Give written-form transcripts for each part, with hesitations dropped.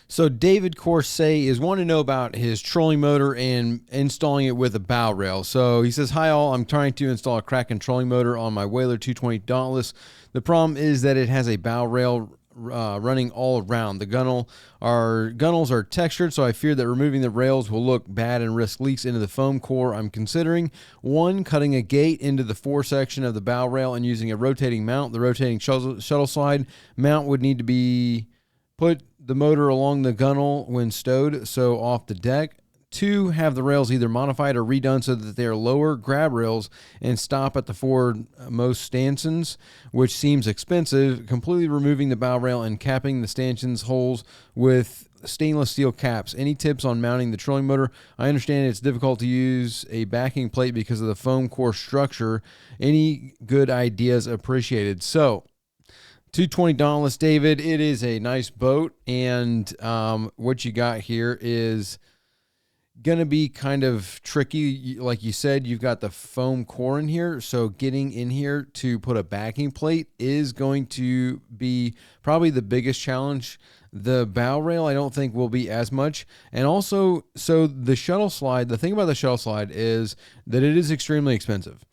So David Corsey is wanting to know about his trolling motor and installing it with a bow rail. So he says, "Hi all, I'm trying to install a Kraken trolling motor on my Whaler 220 Dauntless. The problem is that it has a bow rail running all around. The gunnels are textured, so I fear that removing the rails will look bad and risk leaks into the foam core. I'm considering 1, cutting a gate into the fore section of the bow rail and using a rotating mount. The rotating shuttle slide mount would need to be put the motor along the gunnel when stowed, so off the deck. 2, have the rails either modified or redone so that they are lower grab rails and stop at the foremost stanchions, which seems expensive. Completely removing the bow rail and capping the stanchions holes with stainless steel caps. Any tips on mounting the trolling motor? I understand it's difficult to use a backing plate because of the foam core structure. Any good ideas appreciated." So 220 Dauntless, David, it is a nice boat, and what you got here is going to be kind of tricky. Like you said, you've got the foam core in here, so getting in here to put a backing plate is going to be probably the biggest challenge. The bow rail, I don't think will be as much. And also, so the shuttle slide, the thing about the shuttle slide is that it is extremely expensive.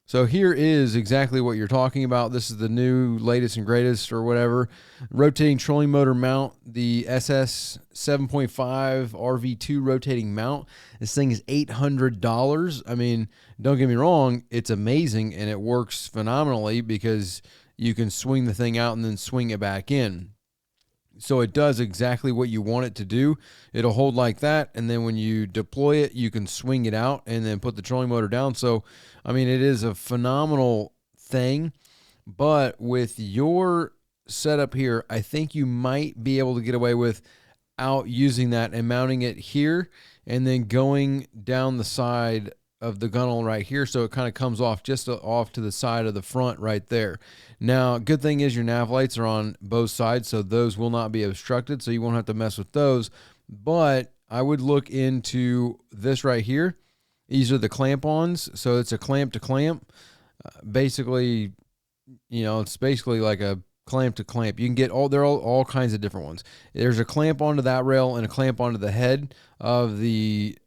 So here is exactly what you're talking about. This is the new latest and greatest or whatever. Rotating trolling motor mount, the SS 7.5 RV2 rotating mount. This thing is $800. I mean, don't get me wrong, it's amazing and it works phenomenally because you can swing the thing out and then swing it back in. So it does exactly what you want it to do. It'll hold like that, and then when you deploy it, you can swing it out and then put the trolling motor down. So, I mean, it is a phenomenal thing, but with your setup here, I think you might be able to get away without using that and mounting it here and then going down the side of the gunnel right here, so it kind of comes off just off to the side of the front right there. Now, good thing is your nav lights are on both sides, so those will not be obstructed, so you won't have to mess with those. But I would look into this right here. These are the clamp-ons, so it's a clamp to clamp. Basically, it's basically like a clamp to clamp. You can get all kinds of different ones. There's a clamp onto that rail and a clamp onto the head of the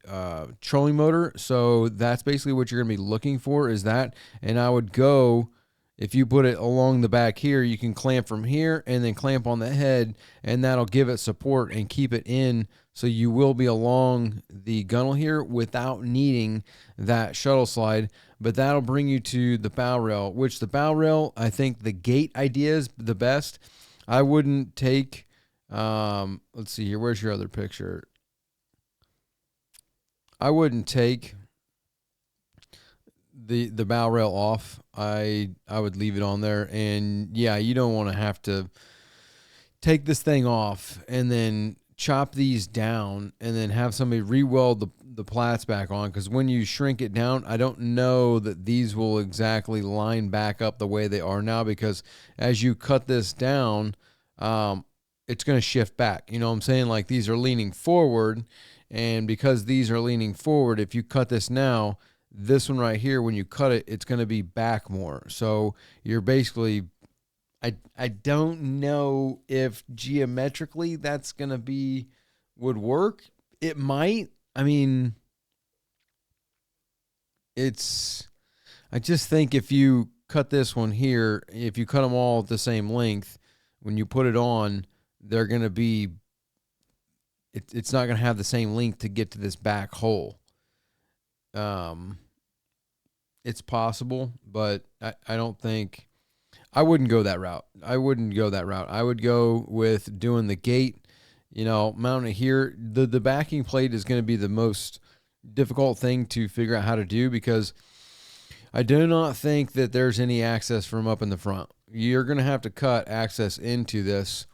trolling motor. So that's basically what you're going to be looking for is that. And I would go, if you put it along the back here, you can clamp from here and then clamp on the head, and that'll give it support and keep it in. So you will be along the gunnel here without needing that shuttle slide, but that'll bring you to the bow rail, which the bow rail, I think the gate idea is the best. I wouldn't take, let's see here, where's your other picture? I wouldn't take the bow rail off. I would leave it on there, and yeah, you don't want to have to take this thing off and then chop these down and then have somebody re-weld the plats back on, because when you shrink it down, I don't know that these will exactly line back up the way they are now, because as you cut this down, it's going to shift back. You know what I'm saying? Like, these are leaning forward, and because these are leaning forward, if you cut this now, this one right here, when you cut it, it's going to be back more. So you're basically, I don't know if geometrically that's going to would work. It might. I mean, I just think if you cut this one here, if you cut them all at the same length, when you put it on, they're going to be, it's not going to have the same length to get to this back hole. It's possible, but I don't think, I wouldn't go that route. I would go with doing the gate, mounting it here. The backing plate is going to be the most difficult thing to figure out how to do, because I do not think that there's any access from up in the front. You're going to have to cut access into this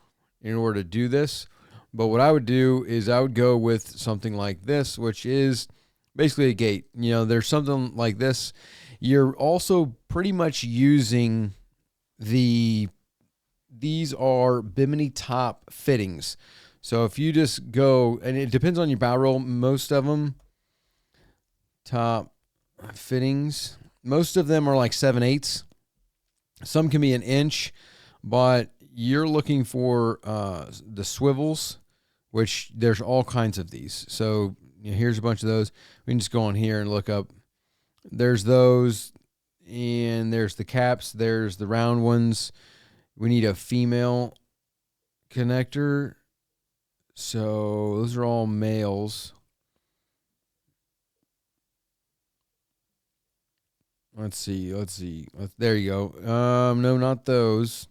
in order to do this. But what I would do is I would go with something like this, which is basically a gate. There's something like this. You're also pretty much using these are bimini top fittings. So if you just go, and it depends on your bow roll, most of them, top fittings, most of them are like 7/8. Some can be an inch, but you're looking for the swivels, which there's all kinds of these. So here's a bunch of those. We can just go on here and look up. There's those, and there's the caps. There's the round ones. We need a female connector. So those are all males. Let's see. There you go. No, not those.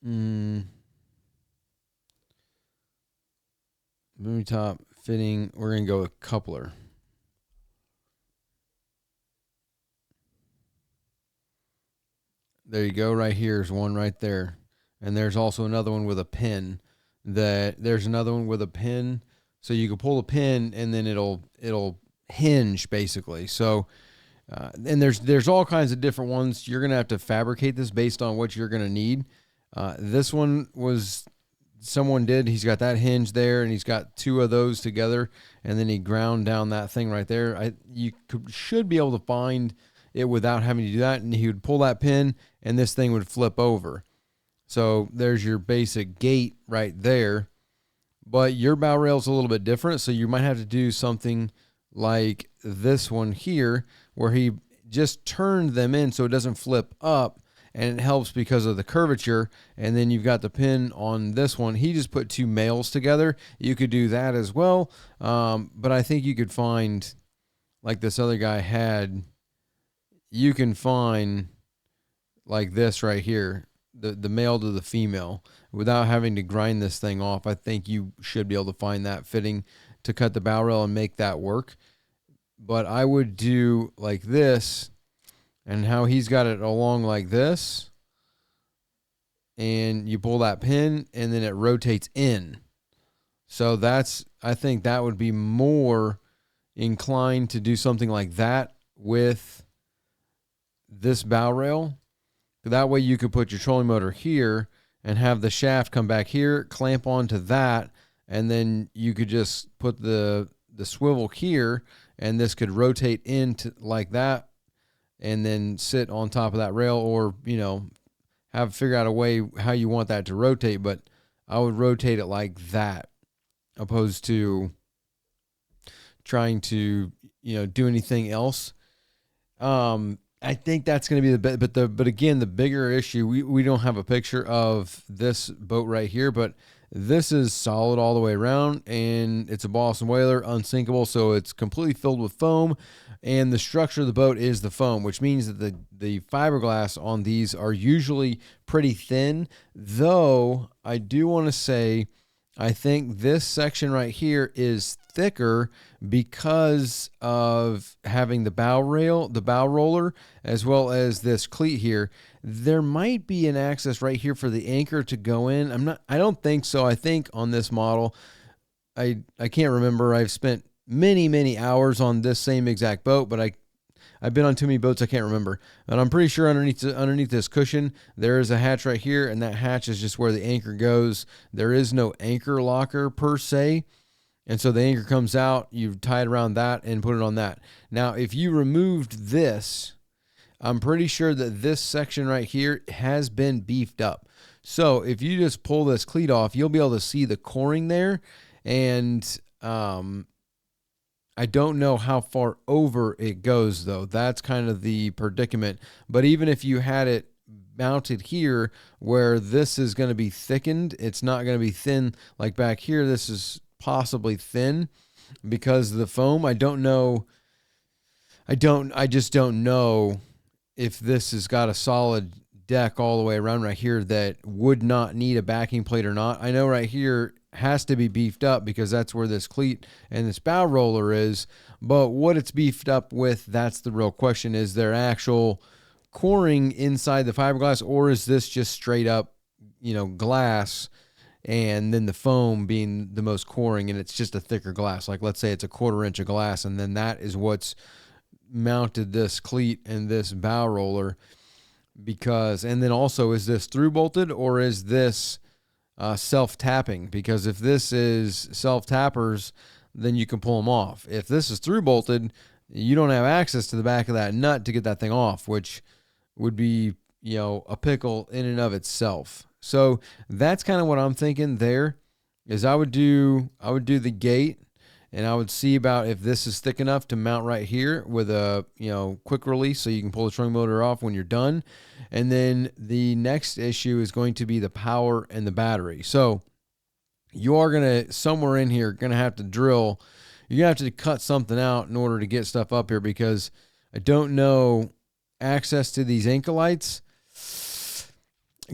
Movie top fitting. We're gonna go with coupler. There you go. Right here's one right there, and there's also another one with a pin. There's another one with a pin, so you can pull the pin and then it'll hinge basically. So, and there's all kinds of different ones. You're gonna have to fabricate this based on what you're gonna need. This one was someone did. He's got that hinge there, and he's got two of those together, and then he ground down that thing right there. You should be able to find it without having to do that, and he would pull that pin, and this thing would flip over. So there's your basic gate right there. But your bow rail is a little bit different, so you might have to do something like this one here, where he just turned them in so it doesn't flip up, and it helps because of the curvature. And then you've got the pin on this one. He just put two males together. You could do that as well, but I think you could find, like this other guy had, you can find like this right here, the male to the female, without having to grind this thing off. I think you should be able to find that fitting to cut the bow rail and make that work. But I would do like this, and how he's got it along like this, and you pull that pin and then it rotates in. So I think that would be more inclined to do something like that with this bow rail. That way you could put your trolling motor here and have the shaft come back here, clamp onto that, and then you could just put the swivel here, and this could rotate into like that, and then sit on top of that rail, or figure out a way how you want that to rotate. But I would rotate it like that, opposed to trying to do anything else. I think that's going to be the best. But again, the bigger issue, we don't have a picture of this boat right here, but this is solid all the way around, and it's a Boston Whaler, unsinkable, so it's completely filled with foam, and the structure of the boat is the foam, which means that the fiberglass on these are usually pretty thin, though I do want to say I think this section right here is thicker because of having the bow roller, as well as this cleat here. There might be an access right here for the anchor to go in. I don't think so. I think on this model, I can't remember. I've spent many hours on this same exact boat, but I've been on too many boats, I can't remember. And I'm pretty sure underneath this cushion, there is a hatch right here, and that hatch is just where the anchor goes. There is no anchor locker per se. And so the anchor comes out, you tie it around that and put it on that. Now, if you removed this, I'm pretty sure that this section right here has been beefed up. So if you just pull this cleat off, you'll be able to see the coring there. And I don't know how far over it goes, though. That's kind of the predicament. But even if you had it mounted here where this is going to be thickened, it's not going to be thin like back here. This is possibly thin because of the foam. I don't know. I just don't know if this has got a solid deck all the way around right here that would not need a backing plate or not. I know right here has to be beefed up because that's where this cleat and this bow roller is. But what it's beefed up with, that's the real question. Is there actual coring inside the fiberglass, or is this just straight up, glass, and then the foam being the most coring, and it's just a thicker glass? Like, let's say it's a 1/4 inch of glass, and then that is what's mounted this cleat and this bow roller. And then also, is this through bolted, or is this self-tapping? Because if this is self-tappers, then you can pull them off. If this is through bolted, you don't have access to the back of that nut to get that thing off, which would be, a pickle in and of itself. So that's kind of what I'm thinking there is I would do the gate, and I would see about if this is thick enough to mount right here with a, quick release so you can pull the trolling motor off when you're done. And then the next issue is going to be the power and the battery. So you are going to, somewhere in here, going to have to drill. You're going to have to cut something out in order to get stuff up here, because I don't know, access to these Ankolites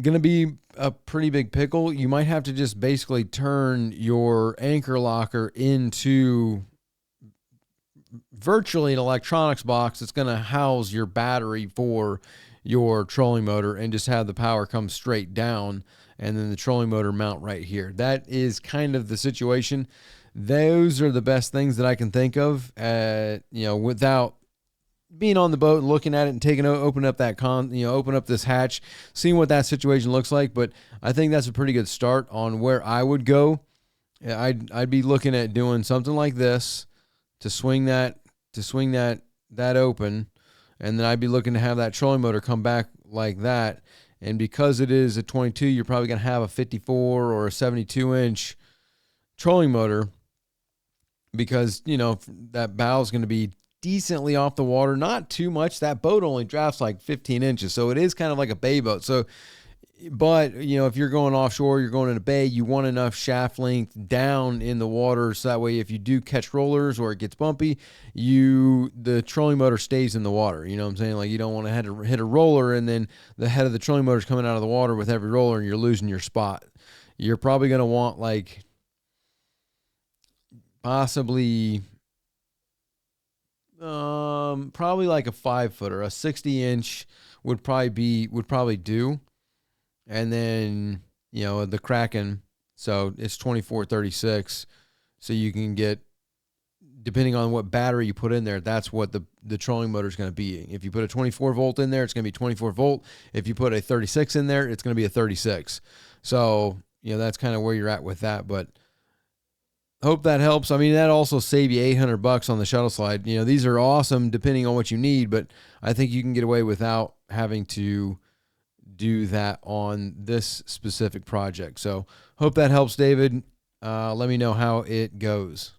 going to be a pretty big pickle. You might have to just basically turn your anchor locker into virtually an electronics box that's going to house your battery for your trolling motor, and just have the power come straight down, and then the trolling motor mount right here. That is kind of the situation. Those are the best things that I can think of, without being on the boat and looking at it and open up this hatch, seeing what that situation looks like. But I think that's a pretty good start on where I would go. I'd be looking at doing something like this to swing that open, and then I'd be looking to have that trolling motor come back like that. And because it is a 22, you're probably going to have a 54 or a 72 inch trolling motor, because that bow is going to be decently off the water, not too much. That boat only drafts like 15 inches, so it is kind of like a bay boat. So, but if you're going offshore, you're going in a bay, you want enough shaft length down in the water, so that way if you do catch rollers or it gets bumpy, the trolling motor stays in the water. You know what I'm saying? Like, you don't want to hit a roller and then the head of the trolling motor is coming out of the water with every roller and you're losing your spot. You're probably going to want like possibly probably like a 5-footer, a 60-inch would probably do. And then, the Kraken, so it's 24-36. So you can get, depending on what battery you put in there, that's what the trolling motor is going to be. If you put a 24 volt in there, it's going to be 24 volt. If you put a 36 in there, it's going to be a 36. So, that's kind of where you're at with that. But hope that helps. I mean, that also save you $800 on the shuttle slide. These are awesome depending on what you need, but I think you can get away without having to do that on this specific project. So hope that helps, David. Let me know how it goes.